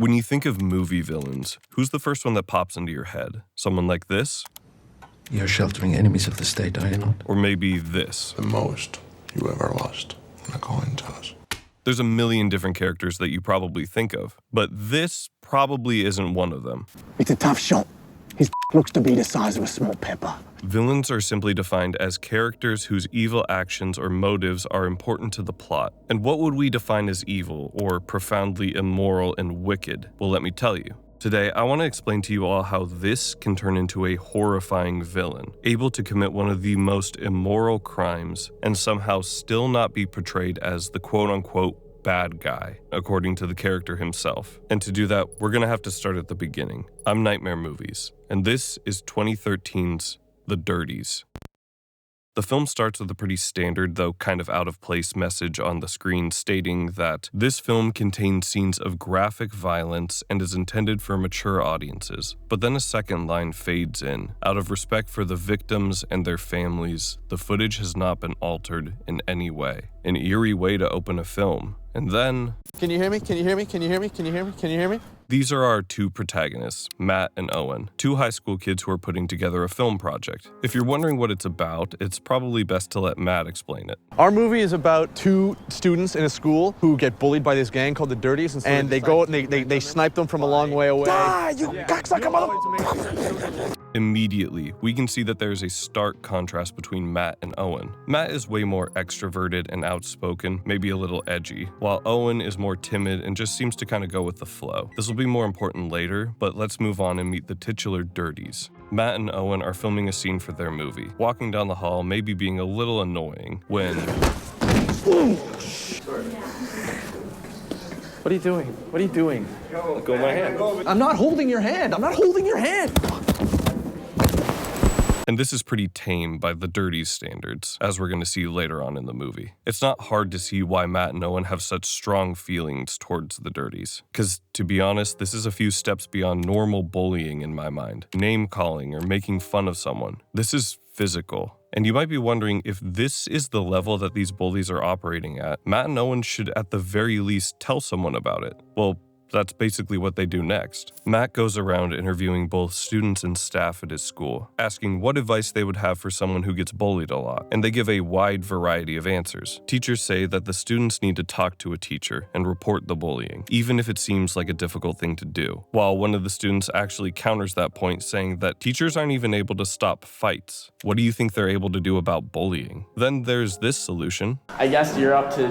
When you think of movie villains, who's the first one that pops into your head? Someone like this? You're sheltering enemies of the state, are you not? Or maybe this? The most you ever lost in a coin toss. There's a million different characters that you probably think of, but this probably isn't one of them. It's a tough shot. His looks to be the size of a small pepper. Villains are simply defined as characters whose evil actions or motives are important to the plot. And what would we define as evil or profoundly immoral and wicked? Well, let me tell you. Today, I want to explain to you all how this can turn into a horrifying villain, able to commit one of the most immoral crimes and somehow still not be portrayed as the quote-unquote bad guy, according to the character himself. And to do that, we're going to have to start at the beginning. I'm Nightmare Movies, and this is 2013's The Dirties. The film starts with a pretty standard, though kind of out-of-place message on the screen stating that this film contains scenes of graphic violence and is intended for mature audiences. But then a second line fades in. Out of respect for the victims and their families, the footage has not been altered in any way. An eerie way to open a film. And then... Can you hear me? Can you hear me? Can you hear me? Can you hear me? Can you hear me? These are our two protagonists, Matt and Owen, two high school kids who are putting together a film project. If you're wondering what it's about, it's probably best to let Matt explain it. Our movie is about two students in a school who get bullied by this gang called the Dirties, and they go and they snipe them from a long way away. Die, you cocksucker motherfucker! Immediately, we can see that there's a stark contrast between Matt and Owen. Matt is way more extroverted and outspoken, maybe a little edgy, while Owen is more timid and just seems to kind of go with the flow. This will be more important later, but let's move on and meet the titular Dirties. Matt and Owen are filming a scene for their movie, walking down the hall, maybe being a little annoying, when... What are you doing? What are you doing? Let go of my hand. I'm not holding your hand. I'm not holding your hand. And this is pretty tame by the Dirties standards, as we're going to see later on in the movie. It's not hard to see why Matt and Owen have such strong feelings towards the Dirties. Because, to be honest, this is a few steps beyond normal bullying in my mind. Name-calling or making fun of someone. This is physical. And you might be wondering if this is the level that these bullies are operating at. Matt and Owen should at the very least tell someone about it. Well, that's basically what they do next. Matt goes around interviewing both students and staff at his school, asking what advice they would have for someone who gets bullied a lot, and they give a wide variety of answers. Teachers say that the students need to talk to a teacher and report the bullying, even if it seems like a difficult thing to do, while one of the students actually counters that point, saying that teachers aren't even able to stop fights. What do you think they're able to do about bullying? Then there's this solution. I guess you're up to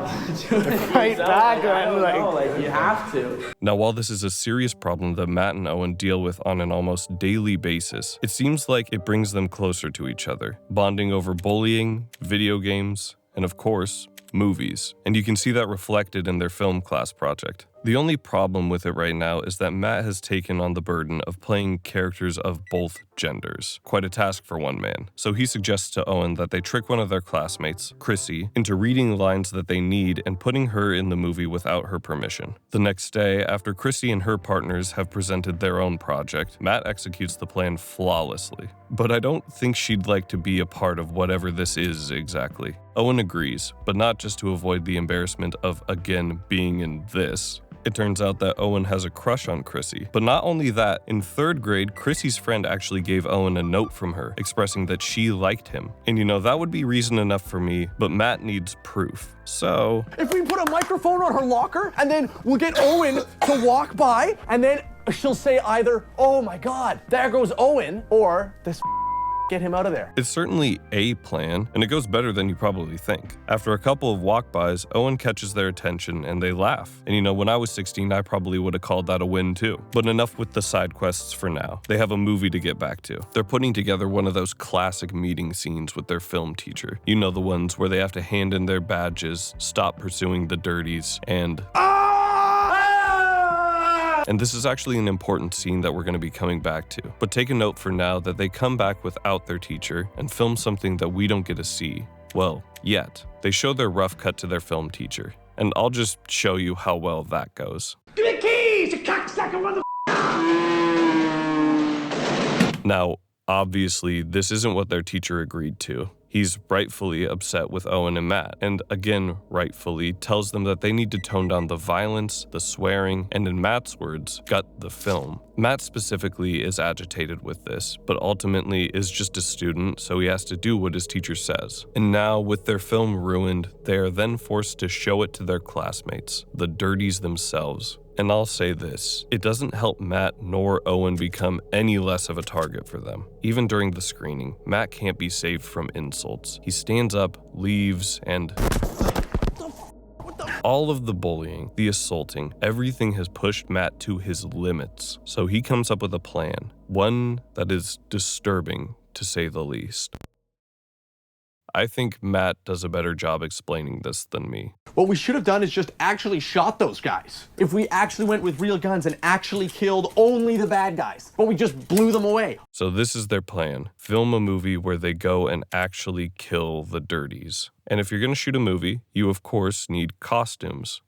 Fight back, like you have to. Now, while this is a serious problem that Matt and Owen deal with on an almost daily basis, it seems like it brings them closer to each other, bonding over bullying, video games, and of course, movies. And you can see that reflected in their film class project. The only problem with it right now is that Matt has taken on the burden of playing characters of both genders. Quite a task for one man. So he suggests to Owen that they trick one of their classmates, Chrissy, into reading lines that they need and putting her in the movie without her permission. The next day, after Chrissy and her partners have presented their own project, Matt executes the plan flawlessly. But I don't think she'd like to be a part of whatever this is exactly. Owen agrees, but not just to avoid the embarrassment of, again, being in this. It turns out that Owen has a crush on Chrissy. But not only that, in 3rd grade, Chrissy's friend actually gave Owen a note from her, expressing that she liked him. And you know, that would be reason enough for me, but Matt needs proof. So... If we put a microphone on her locker, and then we'll get Owen to walk by, and then she'll say either, "Oh my God, there goes Owen," or "This get him out of there." It's certainly a plan, and it goes better than you probably think. After a couple of walk-bys, Owen catches their attention and they laugh. And you know, when I was 16, I probably would have called that a win too. But enough with the side quests for now. They have a movie to get back to. They're putting together one of those classic meeting scenes with their film teacher. You know, the ones where they have to hand in their badges, stop pursuing the Dirties, and... And this is actually an important scene that we're going to be coming back to. But take a note for now that they come back without their teacher and film something that we don't get to see. Well, yet. They show their rough cut to their film teacher. And I'll just show you how well that goes. Give me keys, you cocksucker mother. Now, Obviously, this isn't what their teacher agreed to. He's rightfully upset with Owen and Matt, and again, rightfully, tells them that they need to tone down the violence, the swearing, and in Matt's words, gut the film. Matt specifically is agitated with this, but ultimately is just a student, so he has to do what his teacher says. And now, with their film ruined, they are then forced to show it to their classmates, the Dirties themselves. And I'll say this, it doesn't help Matt nor Owen become any less of a target for them. Even during the screening, Matt can't be saved from insults. He stands up, leaves, and all of the bullying, the assaulting, everything has pushed Matt to his limits. So he comes up with a plan, one that is disturbing to say the least. I think Matt does a better job explaining this than me. What we should have done is just actually shot those guys. If we actually went with real guns and actually killed only the bad guys, but we just blew them away. So this is their plan. Film a movie where they go and actually kill the Dirties. And if you're gonna shoot a movie, you of course need costumes.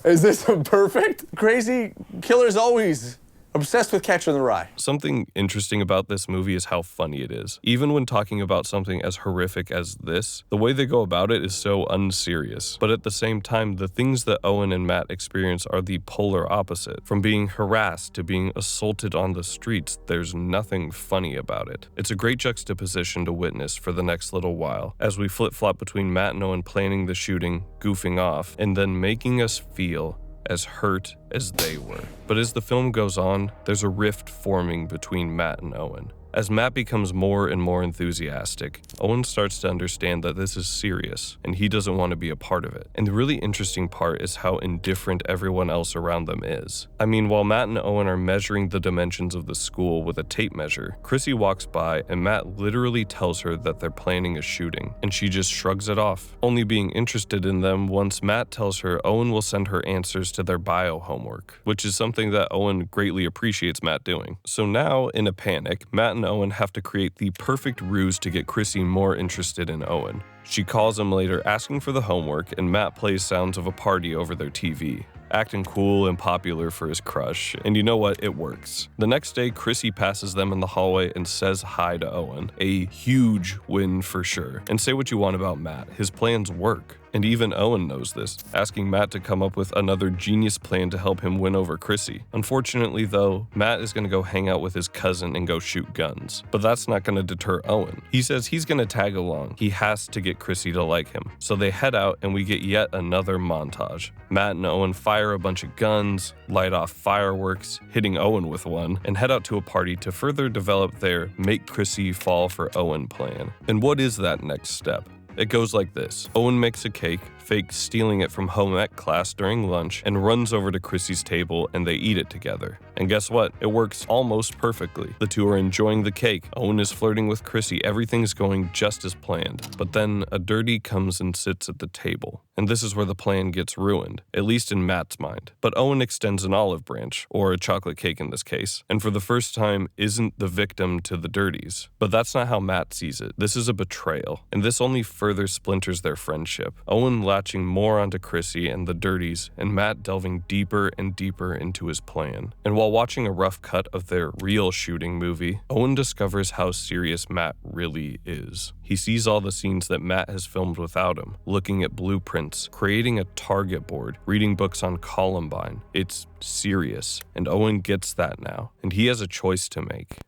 Is this perfect? Crazy killer's always obsessed with Catcher in the Rye. Something interesting about this movie is how funny it is. Even when talking about something as horrific as this, the way they go about it is so unserious. But at the same time, the things that Owen and Matt experience are the polar opposite. From being harassed to being assaulted on the streets, there's nothing funny about it. It's a great juxtaposition to witness for the next little while, as we flip-flop between Matt and Owen planning the shooting, goofing off, and then making us feel as hurt as they were. But as the film goes on, there's a rift forming between Matt and Owen. As Matt becomes more and more enthusiastic, Owen starts to understand that this is serious, and he doesn't want to be a part of it. And the really interesting part is how indifferent everyone else around them is. I mean, while Matt and Owen are measuring the dimensions of the school with a tape measure, Chrissy walks by and Matt literally tells her that they're planning a shooting, and she just shrugs it off, only being interested in them once Matt tells her Owen will send her answers to their bio homework, which is something that Owen greatly appreciates Matt doing. So now, in a panic, Matt and Owen have to create the perfect ruse to get Chrissy more interested in Owen. She calls him later asking for the homework, and Matt plays sounds of a party over their TV, acting cool and popular for his crush, and you know what, it works. The next day, Chrissy passes them in the hallway and says hi to Owen, a huge win for sure. And say what you want about Matt, his plans work. And even Owen knows this, asking Matt to come up with another genius plan to help him win over Chrissy. Unfortunately though, Matt is gonna go hang out with his cousin and go shoot guns. But that's not gonna deter Owen. He says he's gonna tag along. He has to get Chrissy to like him. So they head out and we get yet another montage. Matt and Owen fire a bunch of guns, light off fireworks, hitting Owen with one, and head out to a party to further develop their make Chrissy fall for Owen plan. And what is that next step? It goes like this. Owen makes a cake, fakes stealing it from home ec class during lunch, and runs over to Chrissy's table and they eat it together. And guess what? It works almost perfectly. The two are enjoying the cake, Owen is flirting with Chrissy, everything's going just as planned. But then a dirty comes and sits at the table. And this is where the plan gets ruined, at least in Matt's mind. But Owen extends an olive branch, or a chocolate cake in this case, and for the first time isn't the victim to the Dirties. But that's not how Matt sees it. This is a betrayal, and this only further splinters their friendship. Owen latching more onto Chrissy and the Dirties, and Matt delving deeper and deeper into his plan. And while watching a rough cut of their real shooting movie, Owen discovers how serious Matt really is. He sees all the scenes that Matt has filmed without him, looking at blueprints, creating a target board, reading books on Columbine. It's serious, and Owen gets that now, and he has a choice to make.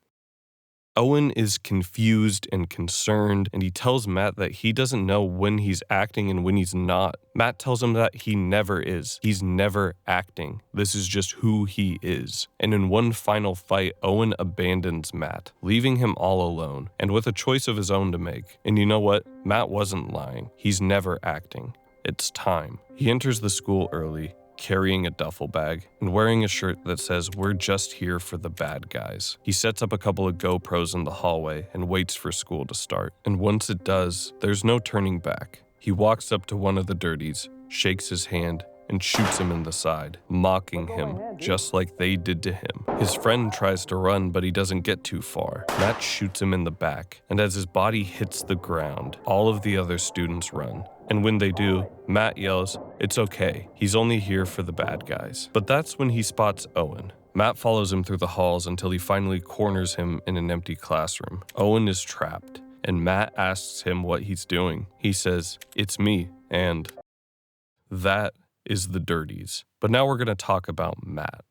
Owen is confused and concerned, and he tells Matt that he doesn't know when he's acting and when he's not. Matt tells him that he never is. He's never acting. This is just who he is. And in one final fight, Owen abandons Matt, leaving him all alone, and with a choice of his own to make. And you know what? Matt wasn't lying. He's never acting. It's time. He enters the school early, carrying a duffel bag, and wearing a shirt that says, "We're just here for the bad guys." He sets up a couple of GoPros in the hallway and waits for school to start. And once it does, there's no turning back. He walks up to one of the Dirties, shakes his hand, and shoots him in the side, mocking him just like they did to him. His friend tries to run, but he doesn't get too far. Matt shoots him in the back, and as his body hits the ground, all of the other students run. And when they do, Matt yells, "It's okay, he's only here for the bad guys." But that's when he spots Owen. Matt follows him through the halls until he finally corners him in an empty classroom. Owen is trapped, and Matt asks him what he's doing. He says, "It's me," and that is the Dirties. But now we're going to talk about Matt.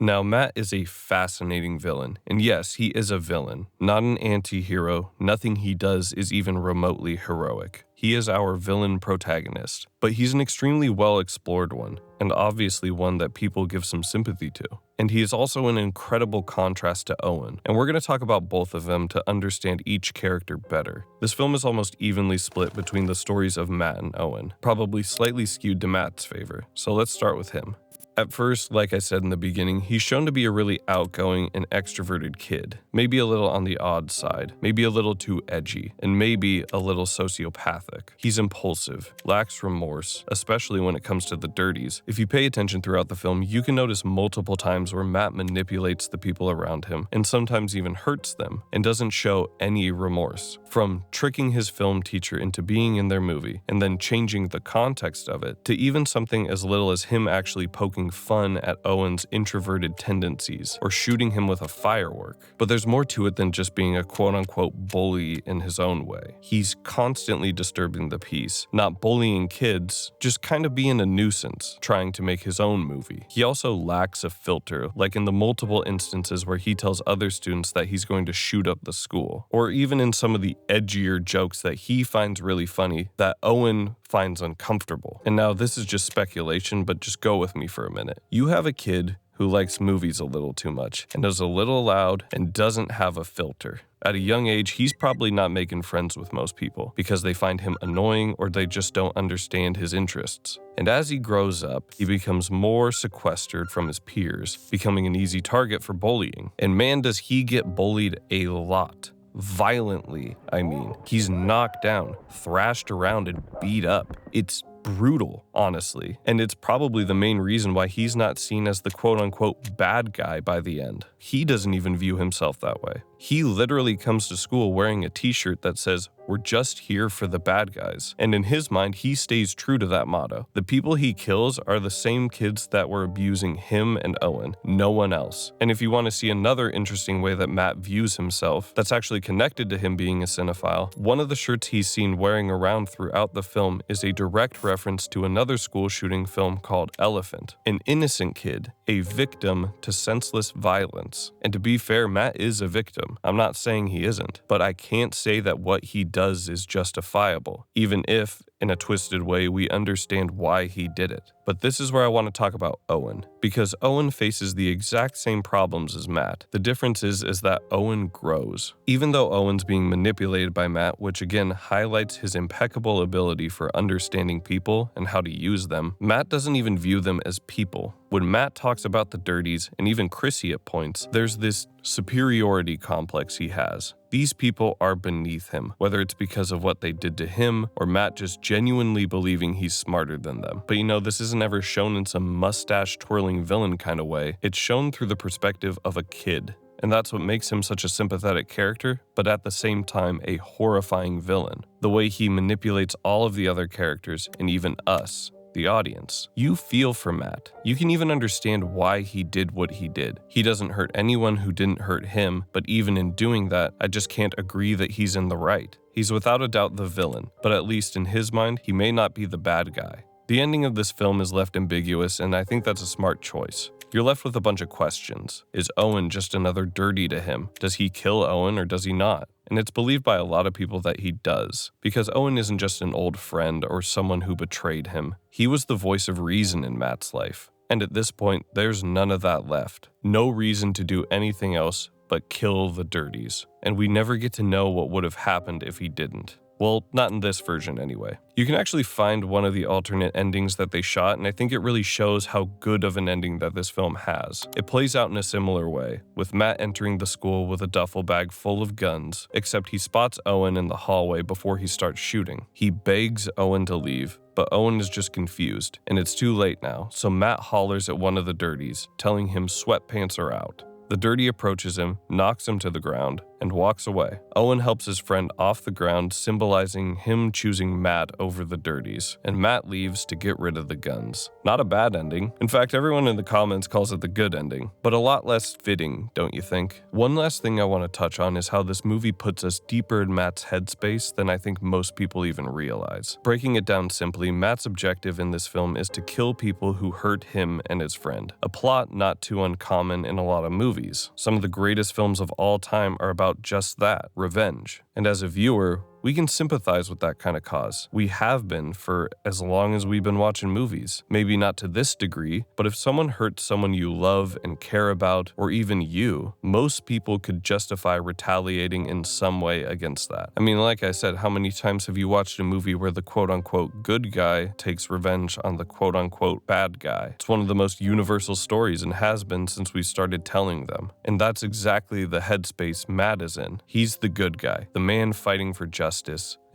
Now, Matt is a fascinating villain, and yes, he is a villain, not an anti-hero. Nothing he does is even remotely heroic. He is our villain protagonist, but he's an extremely well-explored one, and obviously one that people give some sympathy to. And he is also an incredible contrast to Owen, and we're going to talk about both of them to understand each character better. This film is almost evenly split between the stories of Matt and Owen, probably slightly skewed to Matt's favor, so let's start with him. At first, like I said in the beginning, he's shown to be a really outgoing and extroverted kid. Maybe a little on the odd side, maybe a little too edgy, and maybe a little sociopathic. He's impulsive, lacks remorse, especially when it comes to the Dirties. If you pay attention throughout the film, you can notice multiple times where Matt manipulates the people around him, and sometimes even hurts them, and doesn't show any remorse. From tricking his film teacher into being in their movie, and then changing the context of it, to even something as little as him actually poking fun at Owen's introverted tendencies or shooting him with a firework. But there's more to it than just being a quote-unquote bully in his own way. He's constantly disturbing the peace, not bullying kids, just kind of being a nuisance, trying to make his own movie. He also lacks a filter, like in the multiple instances where he tells other students that he's going to shoot up the school, or even in some of the edgier jokes that he finds really funny that Owen finds uncomfortable. And now this is just speculation, but just go with me for a minute. You have a kid who likes movies a little too much and is a little loud and doesn't have a filter. At a young age, he's probably not making friends with most people because they find him annoying or they just don't understand his interests. And as he grows up, he becomes more sequestered from his peers, becoming an easy target for bullying. And man, does he get bullied a lot. Violently, I mean. He's knocked down, thrashed around, and beat up. It's brutal, honestly. And it's probably the main reason why he's not seen as the quote-unquote bad guy by the end. He doesn't even view himself that way. He literally comes to school wearing a t-shirt that says, "We're just here for the bad guys." And in his mind, he stays true to that motto. The people he kills are the same kids that were abusing him and Owen, no one else. And if you want to see another interesting way that Matt views himself, that's actually connected to him being a cinephile, one of the shirts he's seen wearing around throughout the film is a direct reference to another school shooting film called Elephant. An innocent kid, a victim to senseless violence. And to be fair, Matt is a victim. I'm not saying he isn't, but I can't say that what he does is justifiable, even if, in a twisted way, we understand why he did it. But this is where I want to talk about Owen, because Owen faces the exact same problems as Matt. The difference is that Owen grows. Even though Owen's being manipulated by Matt, which again highlights his impeccable ability for understanding people and how to use them, Matt doesn't even view them as people. When Matt talks about the Dirties, and even Chrissy at points, there's this superiority complex he has. These people are beneath him, whether it's because of what they did to him, or Matt just genuinely believing he's smarter than them. But you know, this isn't ever shown in some mustache-twirling villain kind of way. It's shown through the perspective of a kid. And that's what makes him such a sympathetic character, but at the same time a horrifying villain. The way he manipulates all of the other characters, and even us, the audience. You feel for Matt. You can even understand why he did what he did. He doesn't hurt anyone who didn't hurt him, but even in doing that, I just can't agree that he's in the right. He's without a doubt the villain, but at least in his mind, he may not be the bad guy. The ending of this film is left ambiguous, and I think that's a smart choice. You're left with a bunch of questions. Is Owen just another dirty to him? Does he kill Owen or does he not? And it's believed by a lot of people that he does, because Owen isn't just an old friend or someone who betrayed him. He was the voice of reason in Matt's life. And at this point, there's none of that left. No reason to do anything else but kill the Dirties. And we never get to know what would have happened if he didn't. Well, not in this version anyway. You can actually find one of the alternate endings that they shot, and I think it really shows how good of an ending that this film has. It plays out in a similar way, with Matt entering the school with a duffel bag full of guns, except he spots Owen in the hallway before he starts shooting. He begs Owen to leave, but Owen is just confused, and it's too late now, so Matt hollers at one of the Dirties, telling him sweatpants are out. The Dirty approaches him, knocks him to the ground, and walks away. Owen helps his friend off the ground, symbolizing him choosing Matt over the Dirties, and Matt leaves to get rid of the guns. Not a bad ending. In fact, everyone in the comments calls it the good ending, but a lot less fitting, don't you think? One last thing I want to touch on is how this movie puts us deeper in Matt's headspace than I think most people even realize. Breaking it down simply, Matt's objective in this film is to kill people who hurt him and his friend. A plot not too uncommon in a lot of movies. Some of the greatest films of all time are about just that, revenge. And as a viewer, we can sympathize with that kind of cause. We have been for as long as we've been watching movies. Maybe not to this degree, but if someone hurts someone you love and care about, or even you, most people could justify retaliating in some way against that. I mean, like I said, how many times have you watched a movie where the quote-unquote good guy takes revenge on the quote-unquote bad guy? It's one of the most universal stories and has been since we started telling them. And that's exactly the headspace Matt is in. He's the good guy, the man fighting for justice,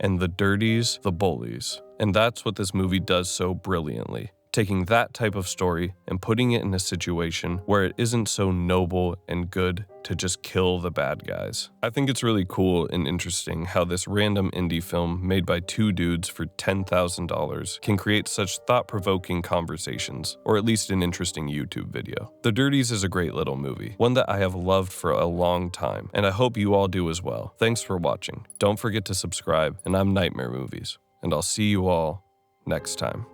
and the Dirties, the bullies. And that's what this movie does so brilliantly. Taking that type of story and putting it in a situation where it isn't so noble and good to just kill the bad guys. I think it's really cool and interesting how this random indie film made by two dudes for $10,000 can create such thought-provoking conversations, or at least an interesting YouTube video. The Dirties is a great little movie, one that I have loved for a long time, and I hope you all do as well. Thanks for watching. Don't forget to subscribe, and I'm Nightmare Movies, and I'll see you all next time.